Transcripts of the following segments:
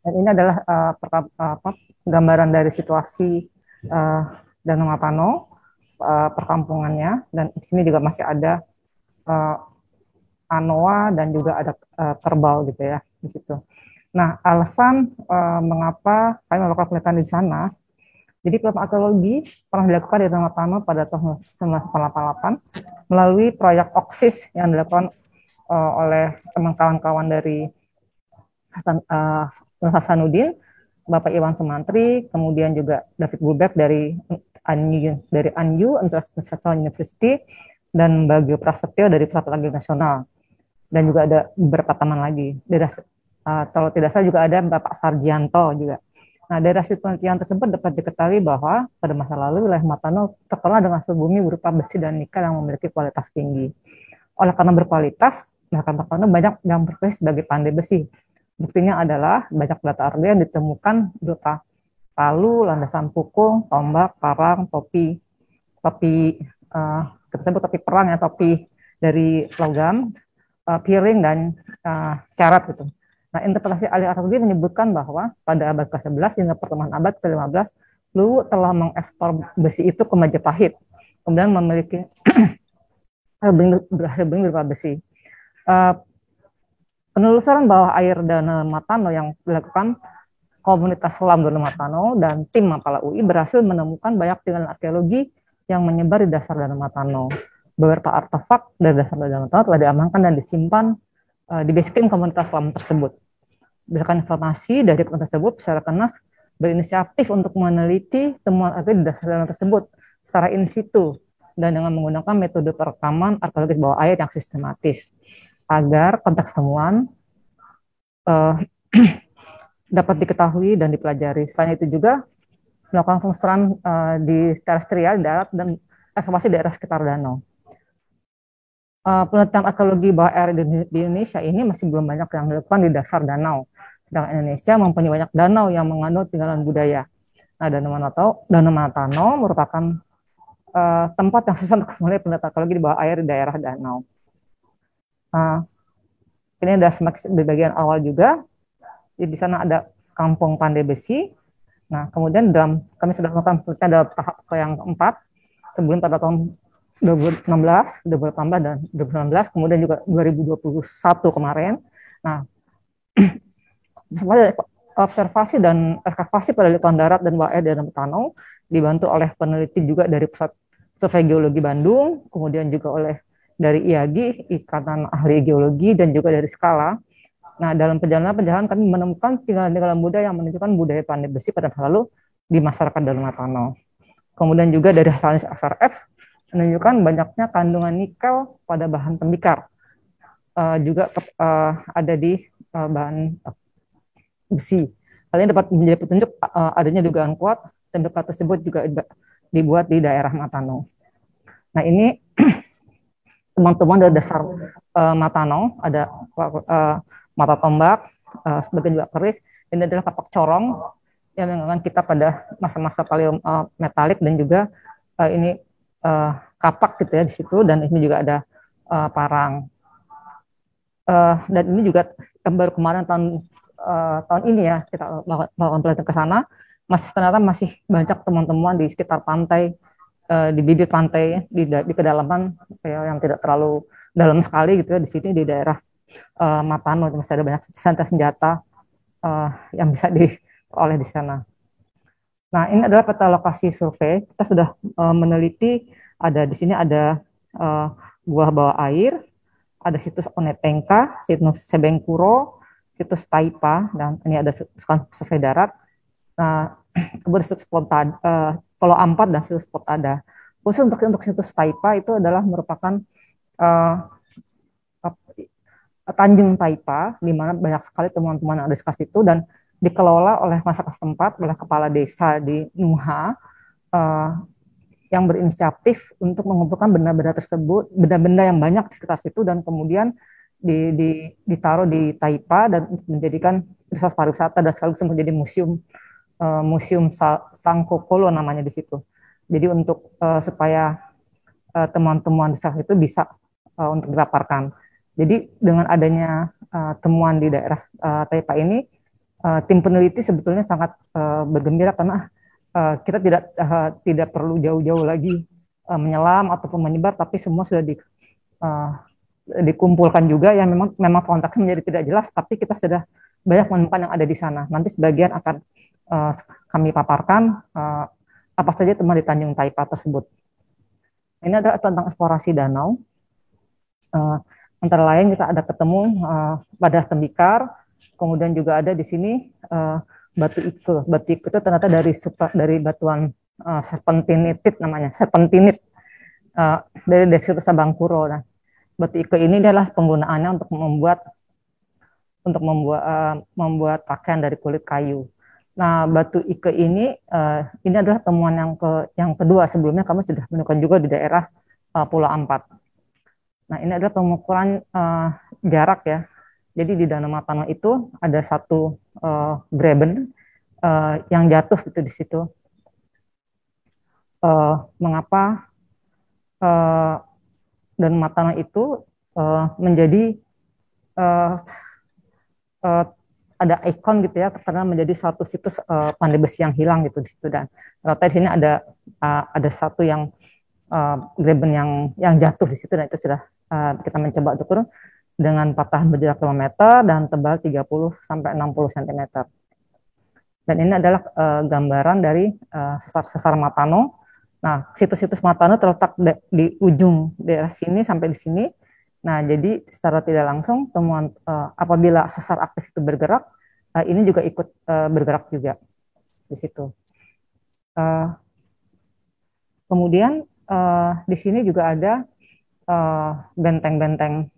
Dan ini adalah gambaran dari situasi Danau Matano, perkampungannya, dan di sini juga masih ada uh, anoa dan juga ada kerbau gitu ya di situ. Nah, alasan mengapa kami melakukan penelitian di sana, jadi penelitian arkeologi pernah dilakukan di Danau Matano pada tahun 1988 melalui proyek OXIS yang dilakukan oleh teman kawan-kawan dari Hasanuddin, Bapak Iwan Sumantri, kemudian juga David Bubeck dari ANU International University, dan Bagio Prasetyo dari Pusat Teknologi Nasional, dan juga ada beberapa teman lagi. Kalau tidak salah juga ada Bapak Sarjianto juga. Nah, dari hasil penelitian tersebut dapat diketahui bahwa pada masa lalu wilayah Matano terkenal dengan hasil bumi berupa besi dan nikel yang memiliki kualitas tinggi. Oleh karena berkualitas, maka Matano banyak yang berprofesi sebagai pandai besi. Buktinya adalah banyak batu ardi yang ditemukan berupa palu, landasan pukul, tombak, parang, topi kita sebut topi perang ya, topi dari logam, piring dan carat gitu. Nah, interpretasi ahli arkeologi menyebutkan bahwa pada abad ke-11 hingga pertengahan abad ke-15, Luwu telah mengekspor besi itu ke Majapahit, kemudian memiliki bumi berupa besi. Penelusuran bawah air Danau Matano yang dilakukan komunitas selam Danau Matano dan tim Mapala UI berhasil menemukan banyak tinggalan arkeologi yang menyebar di dasar Danau Matano. Beberapa artefak dari dasar Danau Matano telah diamankan dan disimpan di base camp komunitas selam tersebut. Berdasarkan informasi dari komunitas tersebut, secara kenas berinisiatif untuk meneliti temuan arkeologi di dasar danau tersebut secara in situ dan dengan menggunakan metode perekaman arkeologis bawah air yang sistematis agar konteks temuan dapat diketahui dan dipelajari. Selain itu juga melakukan penelusuran di terestrial, darat, dan ekskavasi daerah sekitar danau. Penelitian arkeologi bawah air di Indonesia ini masih belum banyak yang dilakukan di dasar danau. Sedangkan Indonesia mempunyai banyak danau yang mengandung tinggalan budaya. Nah, Danau Matano merupakan tempat yang susah untuk memulai penelitian arkeologi di bawah air di daerah danau. Ini ada di bagian awal juga. Di sana ada Kampung Pandai Besi. Nah, kemudian kami sudah melakukan penelitian dalam tahap yang keempat, sebelum pada tahun 2016, 2018, dan 2019, kemudian juga 2021 kemarin. Nah, observasi dan ekskavasi pada lingkungan darat dan bawah air di Danau Matano dibantu oleh peneliti juga dari Pusat Survei Geologi Bandung, kemudian juga oleh dari IAGI, Ikatan Ahli Geologi, dan juga dari Skala. Nah, dalam perjalanan kami menemukan tinggalan budaya yang menunjukkan budaya pandai besi pada masa lalu di masyarakat Danau Matano. Kemudian juga dari hasil SRF menunjukkan banyaknya kandungan nikel pada bahan tembikar. Juga ada di bahan besi. Hal ini dapat menjadi petunjuk adanya dugaan kuat tembikar tersebut juga dibuat di daerah Matano. Nah, ini teman-teman dari dasar Matano, ada mata tombak, sebagian juga keris. Ini adalah kapak corong yang mengingatkan kita pada masa-masa paleometalik, dan juga ini kapak gitu ya di situ, dan ini juga ada parang. Dan ini juga baru kemarin tahun ini ya kita melakukan penelitian ke sana, ternyata masih banyak teman-teman di sekitar pantai, di bibir pantai, di kedalaman yang tidak terlalu dalam sekali gitu ya, di sini di daerah Matano masih ada banyak senjata yang bisa diperoleh di sana. Nah, ini adalah peta lokasi survei. Kita sudah meneliti, ada di sini ada buah bawah air, ada situs Onetenka, situs Sebengkuro, situs Taipa, dan ini ada survei darat. Nah, kemudian situs Pulau Ampat dan situs Potada. Khusus untuk situs Taipa itu adalah merupakan Tanjung Taipa, di mana banyak sekali teman-teman yang ada di situ dan dikelola oleh masyarakat setempat, oleh kepala desa di Nuha, yang berinisiatif untuk mengumpulkan benda-benda tersebut, benda-benda yang banyak di sekitar situ, dan kemudian ditaruh di Taipa dan menjadikan pusat pariwisata dan sekaligus menjadi museum Sangkokolo namanya di situ. Jadi untuk supaya temuan-temuan di sana itu bisa untuk dipaparkan. Jadi dengan adanya temuan di daerah Taipa ini, tim peneliti sebetulnya sangat bergembira karena kita tidak perlu jauh-jauh lagi menyelam ataupun menyebar, tapi semua sudah uh, dikumpulkan juga yang memang kontaknya menjadi tidak jelas, tapi kita sudah banyak menemukan yang ada di sana. Nanti sebagian akan kami paparkan apa saja teman di Tanjung Taipa tersebut. Ini adalah tentang eksplorasi danau. Antara lain kita ada ketemu pada tembikar, kemudian juga ada di sini batu ike. Batu ike itu ternyata dari batuan serpentinitit namanya, serpentinit dari Desil Sabangkuro. Nah, batu ike ini adalah penggunaannya untuk membuat pakaian dari kulit kayu. Nah, batu ike ini adalah temuan yang kedua. Sebelumnya kami sudah menemukan juga di daerah Pulau Ampat. Nah, ini adalah pengukuran jarak ya. Jadi di Danau Matano itu ada satu graben yang jatuh gitu di situ. Mengapa Danau Matano itu menjadi ada ikon gitu ya, karena menjadi satu situs pandai besi yang hilang gitu di situ. Dan ternyata di sini ada satu yang graben yang jatuh di situ, dan itu sudah kita mencoba untuk turun dengan patahan berjarak 5 meter dan tebal 30 sampai 60 cm. Dan ini adalah gambaran dari sesar Matano. Nah, situs-situs Matano terletak di ujung daerah sini sampai di sini. Nah, jadi secara tidak langsung temuan apabila sesar aktif itu bergerak, ini juga ikut bergerak juga di situ. Kemudian di sini juga ada benteng-benteng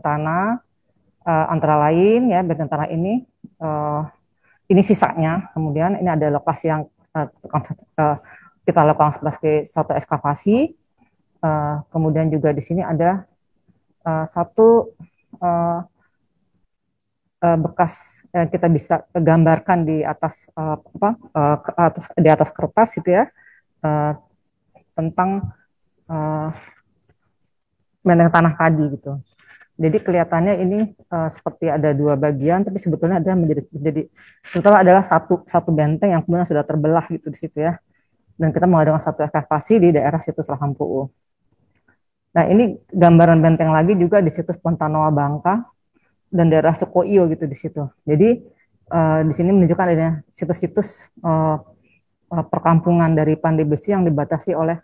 tanah, antara lain ya, benteng tanah ini sisanya. Kemudian ini ada lokasi yang kita lakukan sebagai satu ekskavasi. Kemudian juga di sini ada satu bekas kita bisa gambarkan di atas di atas kertas gitu ya, tentang benteng tanah tadi gitu. Jadi kelihatannya ini seperti ada dua bagian, tapi sebetulnya sebetulnya adalah satu benteng yang kemudian sudah terbelah gitu di situ ya. Dan kita mengadakan satu ekskavasi di daerah situs Lahampuu. Nah, ini gambaran benteng lagi juga di situs Pontanoa Bangka dan daerah Sukoio gitu di situ. Jadi di sini menunjukkan adanya situs-situs perkampungan dari pandai besi yang dibatasi oleh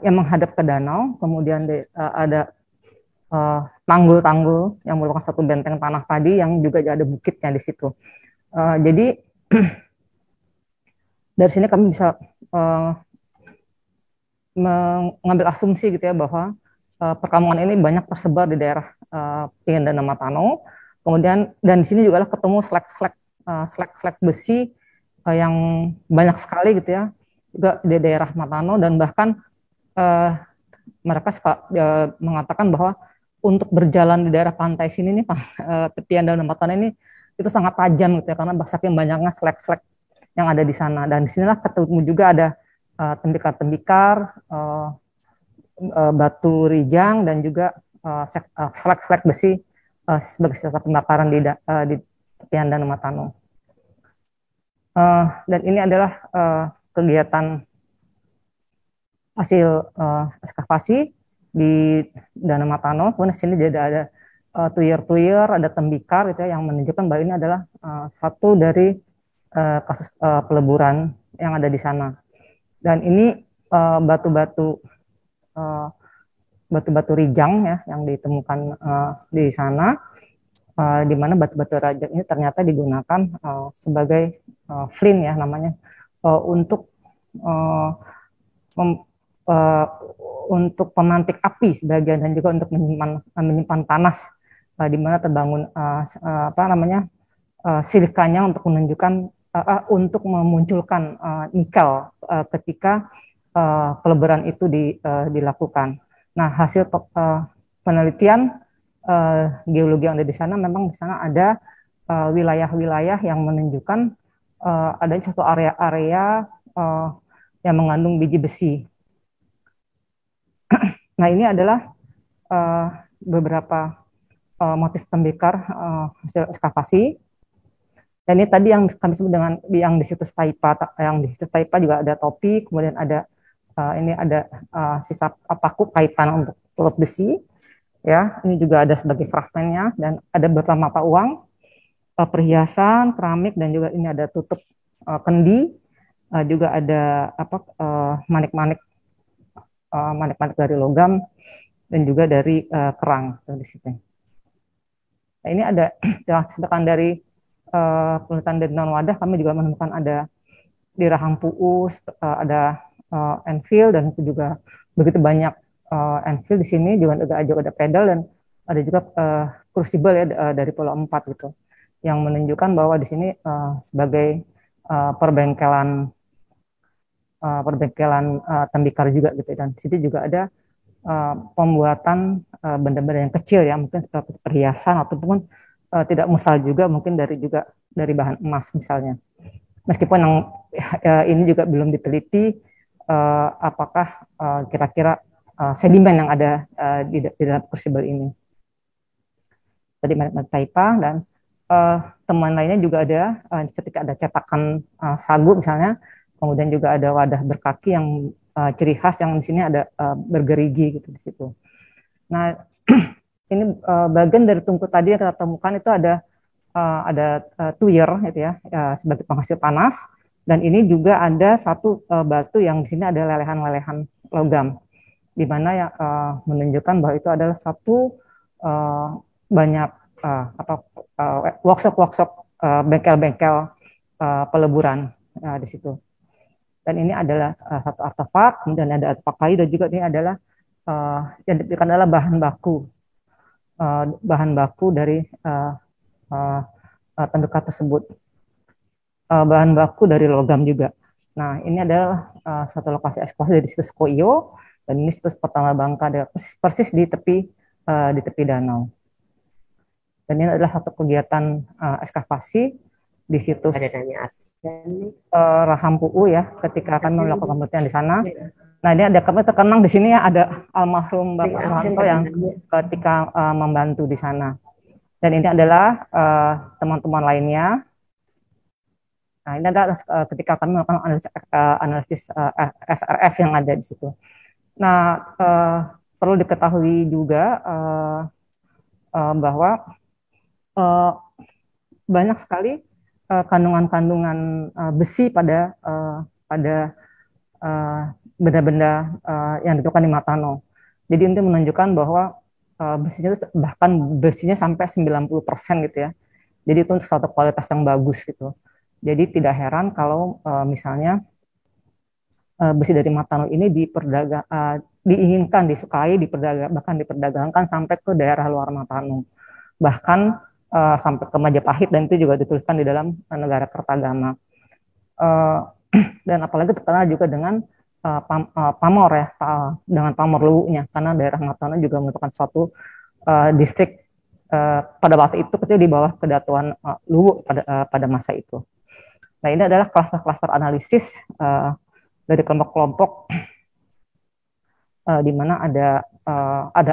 yang menghadap ke danau, kemudian ada tanggul-tanggul yang merupakan satu benteng tanah tadi yang juga ada bukitnya di situ. Jadi dari sini kami bisa mengambil asumsi gitu ya, bahwa perkampungan ini banyak tersebar di daerah pinggiran Danau Matano. Kemudian dan di sini juga ketemu slag besi yang banyak sekali gitu ya, juga di daerah Matano. Dan bahkan mereka mengatakan bahwa untuk berjalan di daerah pantai sini nih, tepian Danau Matano ini itu sangat tajam gitu ya, karena saking banyaknya slag yang ada di sana. Dan di sinilah ketemu juga ada tembikar-tembikar, batu rijang, dan juga slag besi sebagai sisa pembakaran di tepian Danau Matano. Dan ini adalah kegiatan hasil ekskavasi di Danau Matano. Kemudian di sini juga ada tuyur-tuyur, ada tembikar gitu ya, yang menunjukkan bahwa ini adalah satu dari kasus peleburan yang ada di sana. Dan ini batu-batu rijang ya yang ditemukan di sana, di mana batu-batu rijang ini ternyata digunakan sebagai flint ya namanya, untuk pemantik api sebagian, dan juga untuk menyimpan panas, di mana terbangun silikanya untuk menunjukkan untuk memunculkan nikel ketika peleburan itu dilakukan. Nah, hasil penelitian geologi yang ada di sana, memang di sana ada wilayah-wilayah yang menunjukkan adanya satu area-area yang mengandung biji besi. Nah, ini adalah beberapa motif tembikar hasil ekskavasi. Dan ini tadi yang kami sebut dengan yang di situs Taipa, yang di situs Taipa juga ada topi, kemudian ada ini ada sisa paku kaitan untuk tutup besi, ya. Ini juga ada sebagai fragmennya dan ada beberapa mata uang, perhiasan, keramik dan juga ini ada tutup kendi, juga ada manik-manik manik-manik dari logam dan juga dari kerang di situ. Nah, ini ada sedangkan dari penelitian dari non wadah kami juga menemukan ada di rahang puus, ada anvil dan itu juga begitu banyak anvil di sini juga ada pedal dan ada juga crucible ya dari Pulau 4 gitu yang menunjukkan bahwa di sini sebagai perbengkelan tembikar juga gitu dan di situ juga ada pembuatan benda-benda yang kecil ya mungkin seperti perhiasan ataupun tidak mustahil juga mungkin dari bahan emas misalnya. Meskipun yang ini juga belum diteliti apakah kira-kira sedimen yang ada di dalam crucible ini. Tadi merek Taipa dan temuan lainnya juga ada ketika ada cetakan sagu misalnya, kemudian juga ada wadah berkaki yang ciri khas yang di sini ada bergerigi gitu di situ. Nah ini bagian dari tungku tadi yang kita temukan itu ada tuyer gitu ya sebagai penghasil panas dan ini juga ada satu batu yang di sini ada lelehan-lelehan logam di mana ya menunjukkan bahwa itu adalah satu banyak workshop bengkel-bengkel peleburan di situ. Dan ini adalah satu artefak, kemudian ada artefak kayu dan juga ini adalah yang diberikan adalah bahan baku dari tembikar tersebut. Bahan baku dari logam juga. Nah, ini adalah satu lokasi ekskavasi dari situs Koyo dan ini situs pertama Bangka persis di tepi danau. Dan ini adalah satu kegiatan ekskavasi di situs Raham Puu ya, ketika akan melakukan penelitian di sana. Nah, ini ada kami terkenang di sini ya ada almarhum Bapak Soeharto yang ketika membantu di sana. Dan ini adalah teman-teman lainnya. Nah, ini adalah ketika kami melakukan analisis SRF yang ada di situ. Nah, perlu diketahui juga bahwa banyak sekali kandungan-kandungan besi pada benda-benda yang ditemukan di Matano. Jadi itu menunjukkan bahwa besinya bahkan besinya sampai 90% gitu ya. Jadi itu suatu kualitas yang bagus gitu. Jadi tidak heran kalau misalnya besi dari Matano ini diinginkan, disukai, bahkan diperdagangkan sampai ke daerah luar Matano. Bahkan sampai ke Majapahit dan itu juga dituliskan di dalam negara Kertagama. Dan apalagi terkenal juga dengan pamor ya, dengan pamor Luwunya karena daerah Matano juga merupakan suatu distrik pada waktu itu kecil di bawah kedatuan Luwu pada masa itu. Nah ini adalah klaster-klaster analisis dari kelompok-kelompok di mana ada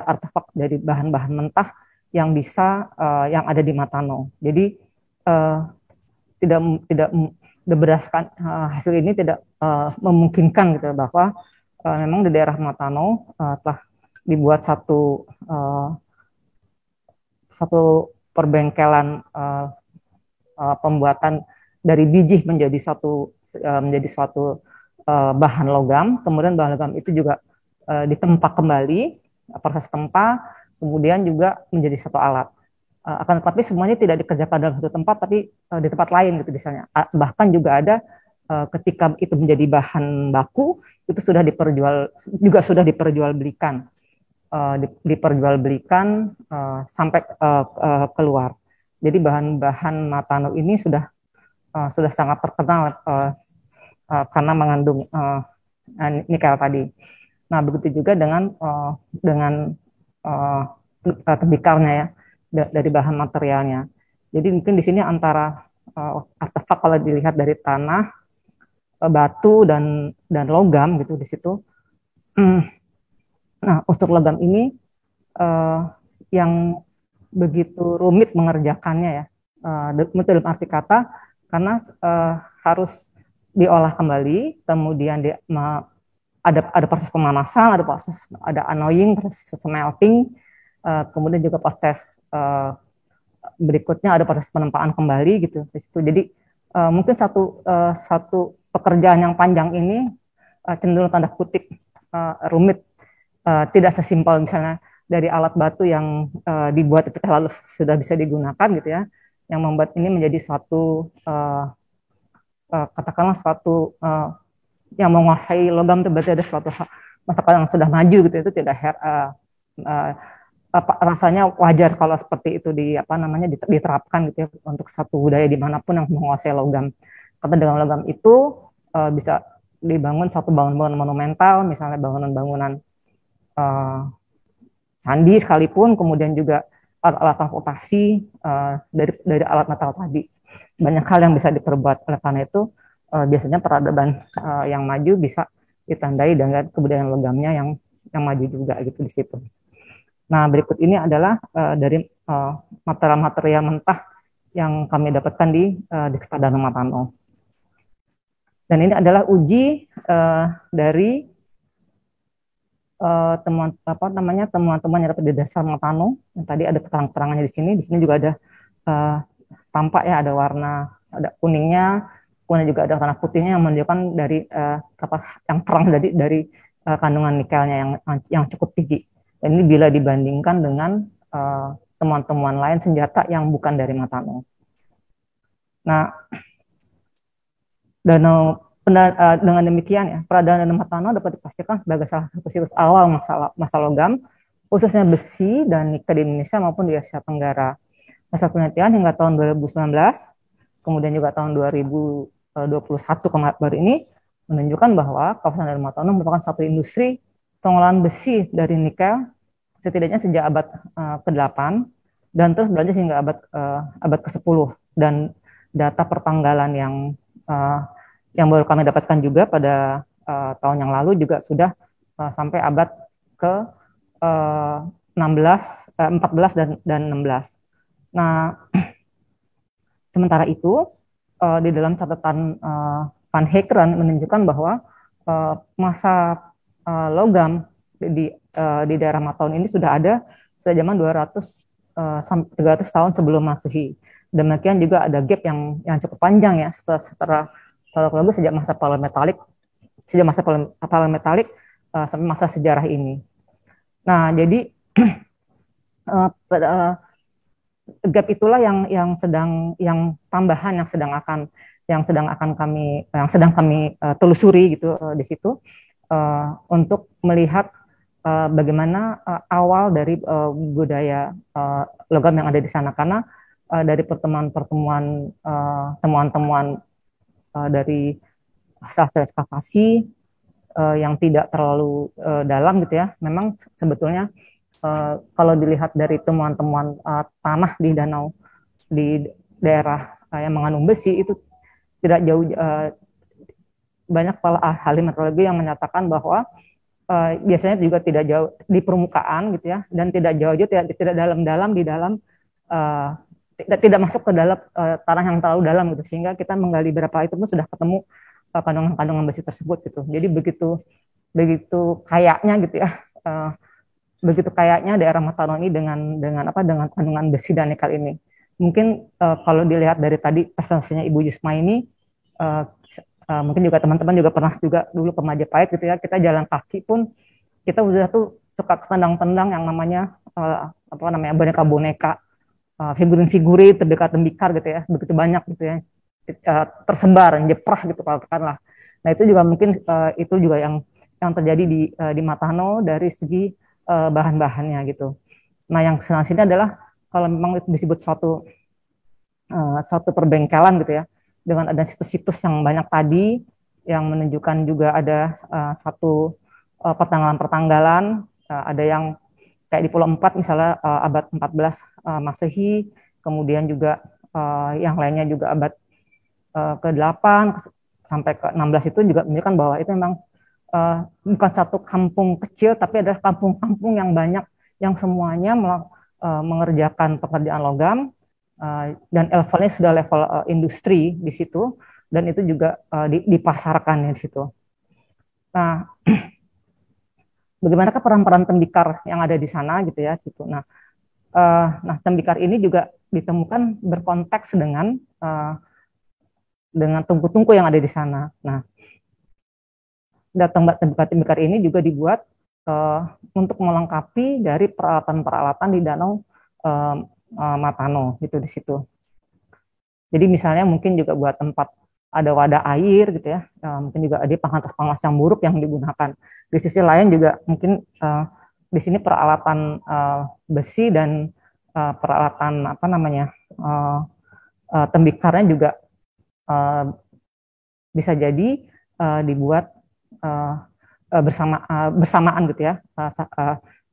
artefak dari bahan-bahan mentah yang yang ada di Matano. Jadi tidak berdasarkan hasil ini tidak memungkinkan gitu bahwa memang di daerah Matano telah dibuat satu perbengkelan pembuatan dari biji menjadi suatu bahan logam, kemudian bahan logam itu juga ditempa kembali, proses tempa, kemudian juga menjadi satu alat. Akan tetapi semuanya tidak dikerjakan dalam satu tempat, tapi di tempat lain gitu misalnya. Bahkan juga ada ketika itu menjadi bahan baku, itu sudah diperjualbelikan, sampai keluar. Jadi bahan-bahan Matano ini sudah sangat terkenal karena mengandung nikel tadi. Nah, begitu juga dengan tembikarnya ya, dari bahan materialnya. Jadi mungkin di sini antara artefak kalau dilihat dari tanah, batu dan logam gitu di situ. Nah, unsur logam ini yang begitu rumit mengerjakannya ya. Dalam arti kata karena harus diolah kembali, kemudian ada proses pemanasan, ada annoying, proses smelting, kemudian juga proses berikutnya ada proses penempaan kembali gitu di situ. Jadi mungkin satu pekerjaan yang panjang ini cenderung tanda kutip rumit, tidak sesimpel misalnya dari alat batu yang dibuat itu lalu sudah bisa digunakan gitu ya, yang membuat ini menjadi suatu katakanlah suatu yang menguasai logam itu berarti ada suatu masalah yang sudah maju gitu, itu tidak uh, rasanya wajar kalau seperti itu diterapkan gitu ya untuk satu budaya dimanapun yang menguasai logam. Karena dengan logam itu bisa dibangun satu bangunan monumental, misalnya bangunan-bangunan candi sekalipun, kemudian juga alat-alat transportasi dari alat metal tadi. Banyak hal yang bisa diperbuat. Oleh karena itu biasanya peradaban yang maju bisa ditandai dengan kebudayaan logamnya yang maju juga gitu di situ. Nah, berikut ini adalah dari material-material mentah yang kami dapatkan di Kepadano Matano. Dan ini adalah uji dari temuan-temuan yang dapat di dasar Matano. Yang tadi ada terang-terangannya di sini. Di sini juga ada tampak ya, ada warna, ada kuningnya, kemudian juga ada warna putihnya yang menunjukkan dari yang terang dari kandungan nikelnya yang cukup tinggi. Dan ini bila dibandingkan dengan temuan-temuan lain senjata yang bukan dari Matano. Nah, dengan demikian ya, peradaan Danau Matano dapat dipastikan sebagai salah satu situs awal masa logam, khususnya besi dan nikel di Indonesia maupun di Asia Tenggara. Hasil penelitian hingga tahun 2019, kemudian juga tahun 2021 kemarin baru ini, menunjukkan bahwa kawasan Danau Matano merupakan satu industri pengolahan besi dari nikel setidaknya sejak abad ke-8 dan terus berlanjut hingga abad ke-10, dan data pertanggalan yang baru kami dapatkan juga pada tahun yang lalu juga sudah sampai abad ke-16, 14 dan 16. Nah, sementara itu di dalam catatan Van Heekeren menunjukkan bahwa masa logam di daerah Matano ini sudah ada sejak zaman 200 sampai 300 tahun sebelum Masehi. Demikian juga ada gap yang cukup panjang ya setelah sejak masa paleometalik sampai masa sejarah ini. Nah, jadi gap itulah yang tambahan yang sedang kami telusuri gitu di situ untuk melihat bagaimana awal dari budaya logam yang ada di sana, karena dari temuan-temuan dari hasil ekskavasi yang tidak terlalu dalam gitu ya, memang sebetulnya kalau dilihat dari temuan-temuan tanah di danau di daerah yang mengandung besi itu tidak jauh, banyak para ahli meteorologi yang menyatakan bahwa biasanya juga tidak jauh di permukaan gitu ya, dan tidak jauh-jauh, tidak dalam-dalam di dalam tidak masuk ke dalam tanah yang terlalu dalam gitu, sehingga kita menggali berapa itu pun sudah ketemu kandungan besi tersebut gitu. Jadi begitu kayaknya gitu ya, begitu kayaknya daerah Matano ini dengan kandungan besi dan nikel ini. Mungkin kalau dilihat dari tadi presentasinya Ibu Yusma ini, mungkin juga teman-teman juga pernah juga dulu ke Majapahit gitu ya, kita jalan kaki pun kita udah tuh suka tendang-tendang yang namanya boneka-boneka, figurin-figurin tembikar gitu ya, begitu banyak gitu ya, tersebar, jeprah gitu katakanlah. Nah itu juga mungkin itu juga yang terjadi di Matano dari segi bahan-bahannya gitu. Nah yang selanjutnya adalah kalau memang itu disebut suatu perbengkelan gitu ya, dengan ada situs-situs yang banyak tadi yang menunjukkan juga ada satu pertanggalan-pertanggalan, ada yang kayak di Pulau 4 misalnya abad 14 Masehi, kemudian juga yang lainnya juga abad ke-8 sampai ke-16 itu juga menunjukkan bahwa itu memang bukan satu kampung kecil, tapi adalah kampung-kampung yang banyak yang semuanya mengerjakan pekerjaan logam dan levelnya sudah level industri di situ, dan itu juga dipasarkan di situ. Nah, bagaimanakah peran-peran tembikar yang ada di sana gitu ya situ. Nah, tembikar ini juga ditemukan berkonteks dengan tungku-tungku yang ada di sana. Nah, tembikar ini juga dibuat untuk melengkapi dari peralatan-peralatan di Danau Matano gitu di situ. Jadi misalnya mungkin juga buat tempat ada wadah air gitu ya, mungkin juga ada penghantas yang buruk yang digunakan. Di sisi lain juga mungkin di sini peralatan besi dan peralatan apa namanya tembikarnya juga bisa jadi dibuat bersamaan gitu ya,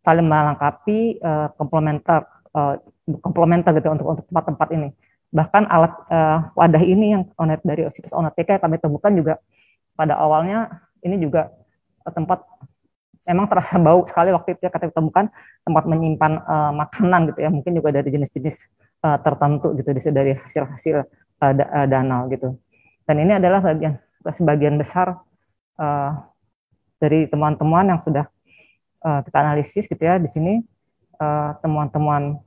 saling melengkapi, komplementer gitu untuk tempat-tempat ini. Bahkan alat wadah ini yang dari situs Onoteca yang kami temukan juga pada awalnya ini juga tempat emang terasa bau sekali waktu itu ya, kami temukan tempat menyimpan makanan gitu ya, mungkin juga dari jenis-jenis tertentu gitu dari hasil-hasil danau gitu. Dan ini adalah sebagian besar dari temuan-temuan yang sudah kita analisis gitu ya. Di sini temuan-temuan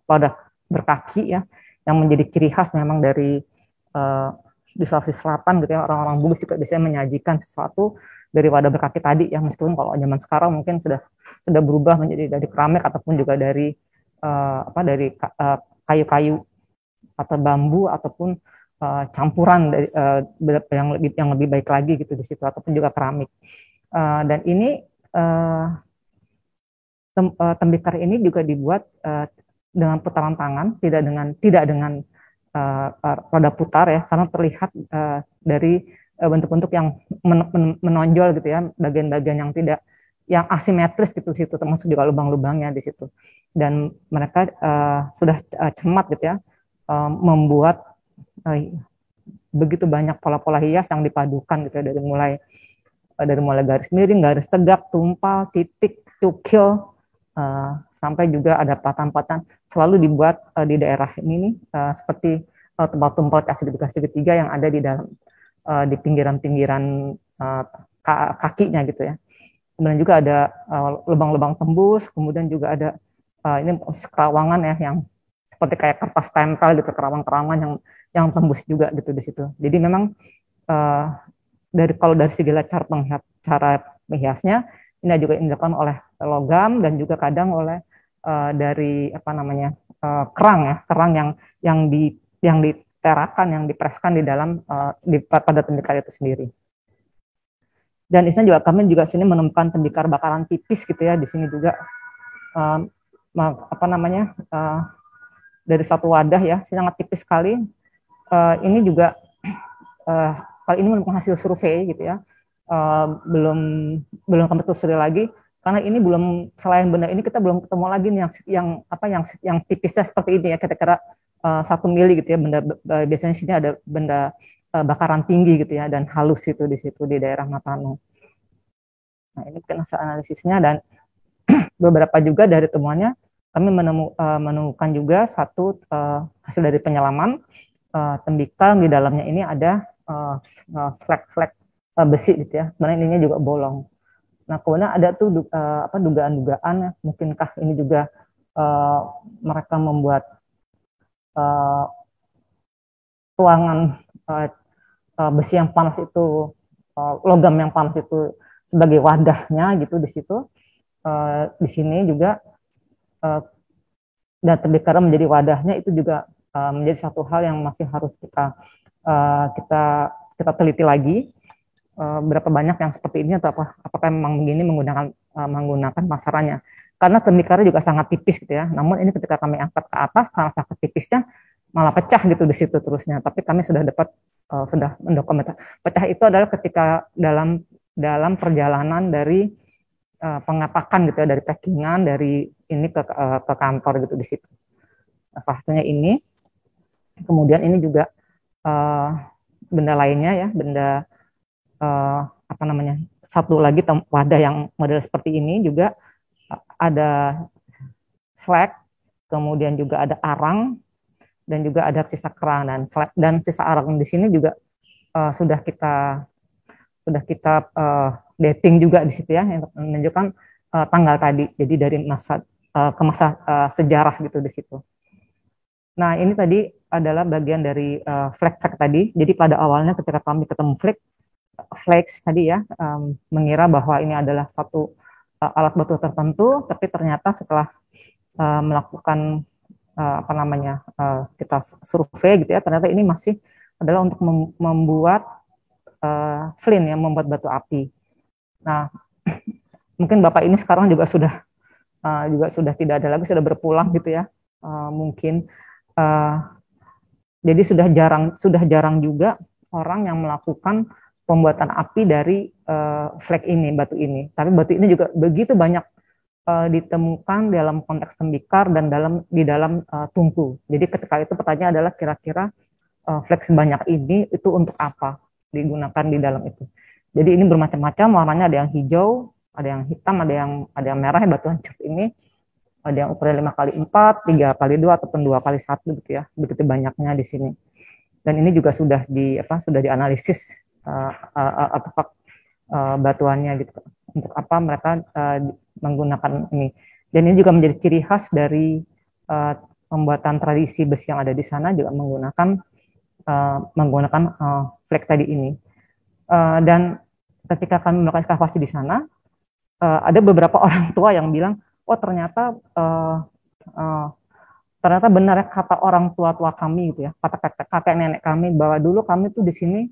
wadah berkaki ya, yang menjadi ciri khas memang dari di Sulawesi Selatan gitu ya, orang-orang Bugis juga biasanya menyajikan sesuatu dari wadah berkaki tadi ya, meskipun kalau zaman sekarang mungkin sudah berubah menjadi dari keramik ataupun juga dari dari kayu-kayu atau bambu ataupun campuran dari yang lebih baik lagi gitu di situ, ataupun juga keramik. Dan ini tembikar ini juga dibuat dengan putaran tangan, tidak dengan roda putar ya, karena terlihat dari bentuk-bentuk yang menonjol gitu ya, bagian-bagian yang asimetris gitu di situ, termasuk juga lubang-lubangnya di situ. Dan mereka sudah cermat gitu ya, membuat begitu banyak pola-pola hias yang dipadukan gitu ya, dari mulai garis miring, garis tegak, tumpal, titik, cukil, sampai juga ada patan-patan selalu dibuat di daerah ini nih, seperti tumpal klasifikasi ketiga yang ada di dalam di pinggiran-pinggiran kakinya gitu ya. Kemudian juga ada lubang-lubang tembus, kemudian juga ada ini kerawangan ya, yang seperti kayak kertas tempel gitu, kerawang-kerawangan yang tembus juga gitu di situ. Jadi memang kalau dari segi cara menghiasnya, ini juga dilakukan oleh logam dan juga kadang oleh dari apa namanya kerang yang diterakan, yang dipreskan di dalam pada tembikar itu sendiri. Dan di sini juga kami sini menemukan tembikar bakaran tipis gitu ya, di sini juga apa namanya dari satu wadah ya, sangat tipis sekali. Ini juga kalau ini merupakan hasil survei gitu ya, belum kami telusuri lagi, karena ini belum, selain benda ini kita belum ketemu lagi nih yang tipisnya seperti ini ya, kira-kira 1 mili gitu ya, benda biasanya sini ada benda bakaran tinggi gitu ya, dan halus itu di situ di daerah Matano. Nah, ini kan hasil analisisnya, dan beberapa juga dari temuannya kami menemukan juga satu hasil dari penyelaman tembikar, di dalamnya ini ada flek-flek besi gitu ya, sebenarnya ininya juga bolong. Nah, kemudian ada tuh dugaan-dugaan, mungkinkah ini juga mereka membuat tuangan besi yang panas itu, logam yang panas itu sebagai wadahnya gitu di situ. Di sini juga dan tembikar menjadi wadahnya, itu juga menjadi satu hal yang masih harus kita teliti lagi, berapa banyak yang seperti ini, atau apakah memang begini menggunakan pasarannya, karena tembikar juga sangat tipis gitu ya. Namun ini ketika kami angkat ke atas, karena sangat tipisnya malah pecah gitu di situ terusnya. Tapi kami sudah dapat sudah mendokumentasi pecah itu adalah ketika dalam perjalanan dari pengatakan gitu ya, dari packingan dari ini ke kantor gitu di situ. Nah, salah satunya ini. Kemudian ini juga benda lainnya ya, benda apa namanya, satu lagi wadah yang model seperti ini juga ada slack kemudian juga ada arang, dan juga ada sisa kerang, dan sisa arang di sini juga sudah kita dating juga di situ ya, yang menunjukkan tanggal tadi. Jadi dari masa ke masa sejarah gitu di situ. Nah, ini tadi adalah bagian dari flag tadi. Jadi pada awalnya ketika kami ketemu flags tadi ya, mengira bahwa ini adalah satu alat batu tertentu, tapi ternyata setelah melakukan apa namanya kita survei gitu ya, ternyata ini masih adalah untuk membuat flint ya, membuat batu api. Nah, mungkin Bapak ini sekarang juga sudah tidak ada lagi, sudah berpulang gitu ya, mungkin. Jadi sudah jarang juga orang yang melakukan pembuatan api dari flag ini, batu ini. Tapi batu ini juga begitu banyak ditemukan dalam konteks tembikar dan di dalam tungku. Jadi ketika itu pertanyaan adalah kira-kira flag sebanyak ini itu untuk apa digunakan di dalam itu. Jadi ini bermacam-macam warnanya, ada yang hijau, ada yang hitam, ada yang merah ya, batu hancur ini. Ada yang ukuran 5x4, 3x2 ataupun 2x1 gitu ya. Begitu banyaknya di sini. Dan ini juga sudah dianalisis artefak batuannya gitu. Untuk apa mereka menggunakan ini. Dan ini juga menjadi ciri khas dari pembuatan tradisi besi yang ada di sana, juga menggunakan flag tadi ini. Dan ketika kami melakukan ekskavasi di sana, ada beberapa orang tua yang bilang, oh ternyata benar kata orang tua kami gitu ya, kata kakek nenek kami, bahwa dulu kami tuh di sini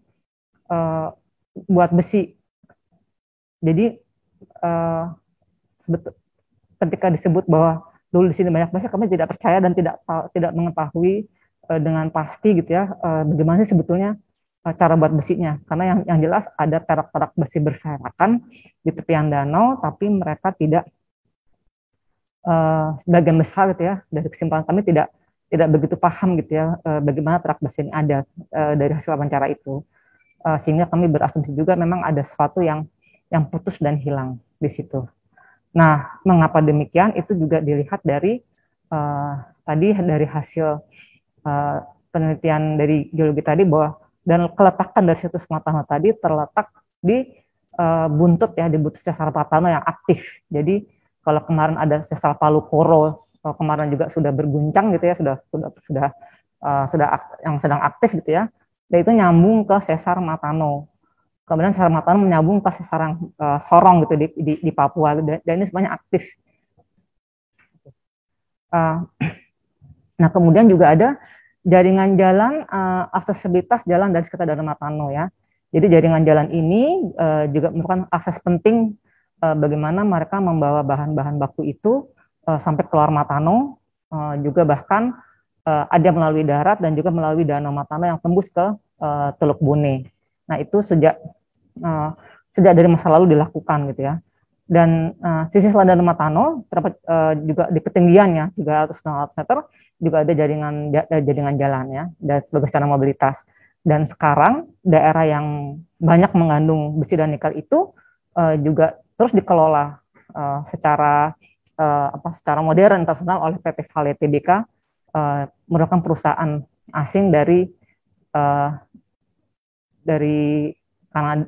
buat besi. Jadi ketika disebut bahwa dulu di sini banyak besi, kami tidak percaya dan tidak mengetahui dengan pasti gitu ya, bagaimana sih sebetulnya cara buat besinya. Karena yang jelas ada perak-perak besi berserakan di tepian danau, tapi mereka tidak sebagian besar gitu ya, dari kesimpulan kami tidak begitu paham gitu ya, bagaimana perak besi ini ada dari hasil wawancara itu, sehingga kami berasumsi juga memang ada sesuatu yang putus dan hilang di situ. Nah, mengapa demikian? Itu juga dilihat dari tadi dari hasil penelitian dari geologi tadi, bahwa dan keletakan dari situs Matano tadi terletak di buntut ya, di buntut sesar Matano yang aktif. Jadi kalau kemarin ada sesar Palu Koro, kemarin juga sudah berguncang gitu ya, sudah yang sedang aktif gitu ya. Dan itu nyambung ke sesar Matano. Kemudian sesar Matano menyambung ke sesar Sorong gitu di Papua, dan ini semuanya aktif. Nah, kemudian juga ada jaringan jalan, aksesibilitas jalan dari sekitar Danau Matano ya. Jadi jaringan jalan ini juga merupakan akses penting bagaimana mereka membawa bahan-bahan baku itu sampai keluar Matano, juga bahkan ada melalui darat dan juga melalui Danau Matano yang tembus ke Teluk Bone. Nah, itu sejak dari masa lalu dilakukan gitu ya. Dan sisi selat Danau Matano terdapat juga di ketinggiannya 300-400 meter juga ada jaringan jalan ya, dan sebagai sarana mobilitas. Dan sekarang daerah yang banyak mengandung besi dan nikel itu juga terus dikelola secara modern internasional oleh PT Vale Tbk, merupakan perusahaan asing dari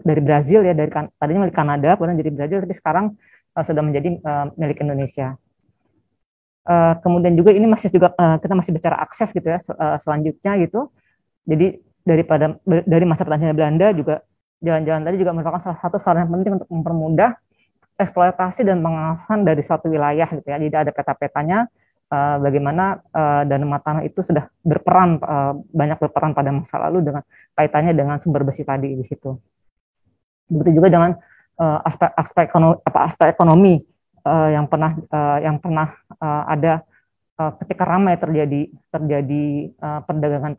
Brazil ya, tadinya milik Kanada, kemudian jadi Brazil, tapi sekarang sudah menjadi milik Indonesia. Kemudian juga ini kita masih bicara akses gitu ya, selanjutnya gitu. Jadi dari masa pertahanan Belanda juga jalan-jalan tadi juga merupakan salah satu sarana penting untuk mempermudah eksploitasi dan pengawasan dari suatu wilayah gitu ya. Jadi ada peta-petanya bagaimana Danau Matano itu sudah banyak berperan pada masa lalu dengan kaitannya dengan sumber besi tadi di situ. Begitu juga dengan aspek ekonomi yang pernah ada ketika ramai terjadi perdagangan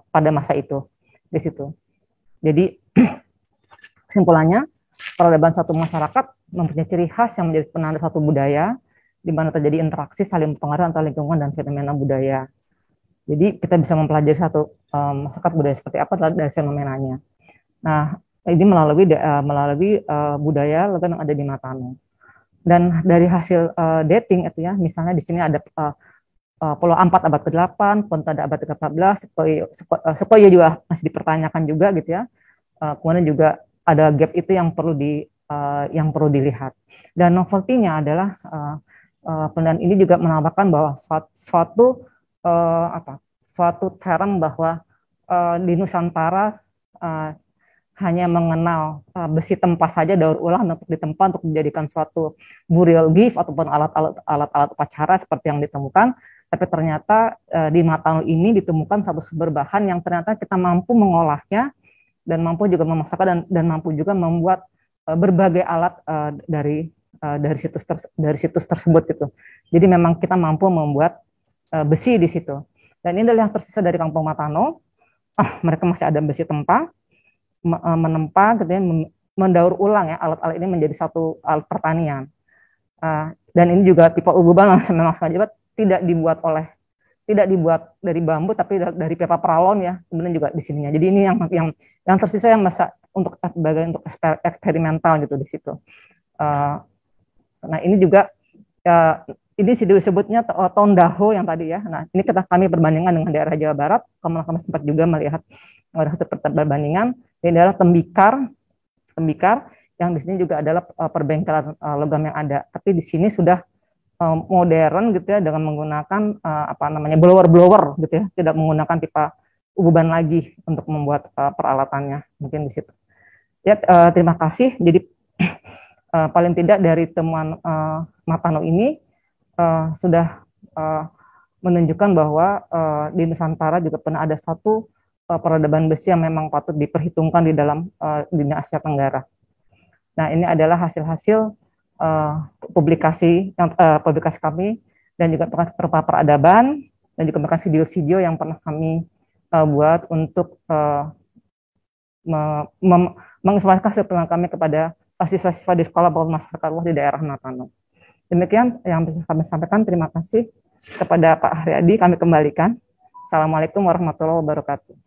pada masa itu di situ. Jadi kesimpulannya, peradaban satu masyarakat mempunyai ciri khas yang menjadi penanda suatu budaya, di mana terjadi interaksi saling berpengaruh antara lingkungan dan fenomena budaya. Jadi kita bisa mempelajari satu masyarakat budaya seperti apa dari fenomenanya. Nah, ini melalui budaya logam yang ada di Matano. Dan dari hasil dating itu ya, misalnya di sini ada Pulau Ampat abad ke-8, Pontada abad ke-14, Sekoyo juga masih dipertanyakan juga gitu ya. Kemudian juga ada gap itu yang perlu dilihat. Dan novelty-nya adalah penelitian ini juga menambahkan bahwa suatu term bahwa di Nusantara hanya mengenal besi tempa saja daur ulang untuk ditempa untuk dijadikan suatu burial gift ataupun alat-alat upacara seperti yang ditemukan, tapi ternyata di Matano ini ditemukan satu sumber bahan yang ternyata kita mampu mengolahnya dan mampu juga memasaknya dan mampu juga membuat berbagai alat dari situs tersebut gitu. Jadi memang kita mampu membuat besi di situ. Dan ini adalah yang tersisa dari Kampung Matano. Mereka masih ada besi tempa, menempa gitu ya, mendaur ulang ya alat-alat ini menjadi satu alat pertanian. Dan ini juga tipe uguban memang sengaja tidak dibuat dari bambu tapi dari pipa peralon ya, kemudian juga di sininya. Jadi ini yang tersisa yang masa untuk eksperimental gitu di situ. Nah ini juga ini disebutnya Tondaho yang tadi ya. Nah ini kami perbandingan dengan daerah Jawa Barat. Kami sempat juga melihat ada satu perbandingan. Ini adalah tembikar yang di sini juga adalah perbengkelan logam yang ada. Tapi di sini sudah modern gitu ya dengan menggunakan blower gitu ya, tidak menggunakan pipa uguban lagi untuk membuat peralatannya. Mungkin di situ. Ya, terima kasih. Jadi paling tidak dari temuan Matano ini sudah menunjukkan bahwa di Nusantara juga pernah ada satu peradaban besi yang memang patut diperhitungkan di dalam dunia Asia Tenggara. Nah, ini adalah hasil-hasil publikasi kami dan juga berupa peradaban dan juga bahkan video-video yang pernah kami buat untuk menginformasikan hasil penelitian kami kepada siswa-siswa di sekolah bawah masyarakat luas di daerah Matano. Demikian yang bisa kami sampaikan. Terima kasih kepada Pak Haryadi. Kami kembalikan. Assalamualaikum warahmatullahi wabarakatuh.